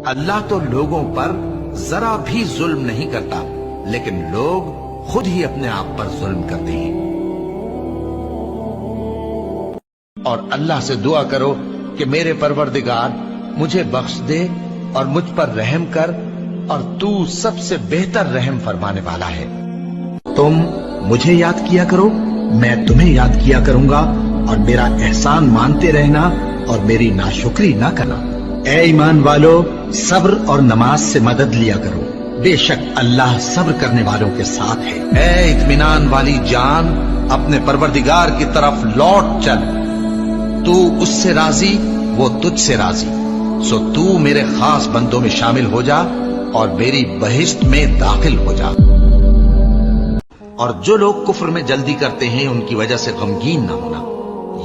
اللہ تو لوگوں پر ذرا بھی ظلم نہیں کرتا، لیکن لوگ خود ہی اپنے آپ پر ظلم کرتے ہیں۔ اور اللہ سے دعا کرو کہ میرے پروردگار مجھے بخش دے اور مجھ پر رحم کر، اور تو سب سے بہتر رحم فرمانے والا ہے۔ تم مجھے یاد کیا کرو، میں تمہیں یاد کیا کروں گا، اور میرا احسان مانتے رہنا اور میری ناشکری نہ کرنا۔ اے ایمان والو، صبر اور نماز سے مدد لیا کرو، بے شک اللہ صبر کرنے والوں کے ساتھ ہے۔ اے اطمینان والی جان، اپنے پروردگار کی طرف لوٹ چل، تو اس سے راضی، وہ تجھ سے راضی، سو تو میرے خاص بندوں میں شامل ہو جا اور میری بہشت میں داخل ہو جا۔ اور جو لوگ کفر میں جلدی کرتے ہیں ان کی وجہ سے غمگین نہ ہونا،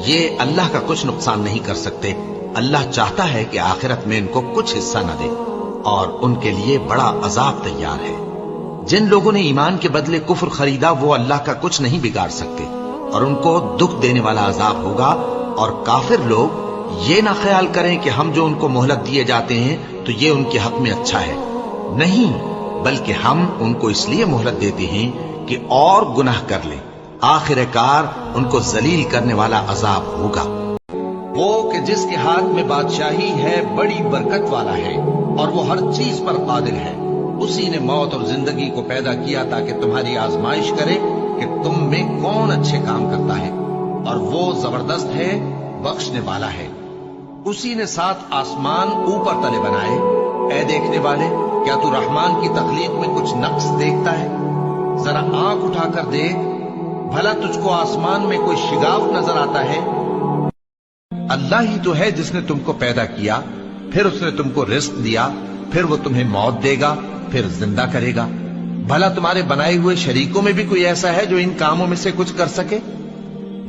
یہ اللہ کا کچھ نقصان نہیں کر سکتے۔ اللہ چاہتا ہے کہ آخرت میں ان کو کچھ حصہ نہ دے، اور ان کے لیے بڑا عذاب تیار ہے۔ جن لوگوں نے ایمان کے بدلے کفر خریدا وہ اللہ کا کچھ نہیں بگاڑ سکتے، اور ان کو دکھ دینے والا عذاب ہوگا۔ اور کافر لوگ یہ نہ خیال کریں کہ ہم جو ان کو مہلت دیے جاتے ہیں تو یہ ان کے حق میں اچھا ہے، نہیں، بلکہ ہم ان کو اس لیے مہلت دیتے ہیں کہ اور گناہ کر لیں، آخر کار ان کو ذلیل کرنے والا عذاب ہوگا۔ وہ کہ جس کے ہاتھ میں بادشاہی ہے بڑی برکت والا ہے، اور وہ ہر چیز پر قادر ہے۔ اسی نے موت اور زندگی کو پیدا کیا تاکہ تمہاری آزمائش کرے کہ تم میں کون اچھے کام کرتا ہے، اور وہ زبردست ہے، بخشنے والا ہے۔ اسی نے 7 آسمان اوپر تلے بنائے۔ اے دیکھنے والے، کیا تو رحمان کی تخلیق میں کچھ نقص دیکھتا ہے؟ ذرا آنکھ اٹھا کر دیکھ، بھلا تجھ کو آسمان میں کوئی شگاف نظر آتا ہے؟ اللہ ہی تو ہے جس نے تم کو پیدا کیا، پھر اس نے تم کو رزق دیا، پھر وہ تمہیں موت دے گا، پھر زندہ کرے گا۔ بھلا تمہارے بنائے ہوئے شریکوں میں بھی کوئی ایسا ہے جو ان کاموں میں سے کچھ کر سکے؟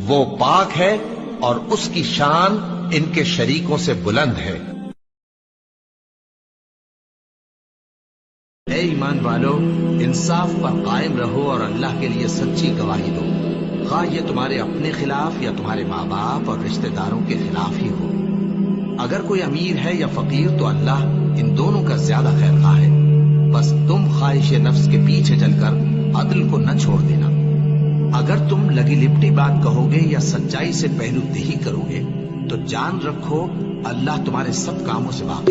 وہ پاک ہے اور اس کی شان ان کے شریکوں سے بلند ہے۔ اے ایمان والو، انصاف پر قائم رہو اور اللہ کے لیے سچی گواہی دو، خواہ یہ تمہارے اپنے خلاف یا تمہارے ماں باپ اور رشتہ داروں کے خلاف ہی ہو۔ اگر کوئی امیر ہے یا فقیر تو اللہ ان دونوں کا زیادہ خیر خواہ ہے، بس تم خواہش نفس کے پیچھے چل کر عدل کو نہ چھوڑ دینا۔ اگر تم لگی لپٹی بات کہو گے یا سچائی سے پہلو دہی کرو گے تو جان رکھو اللہ تمہارے سب کاموں سے واقف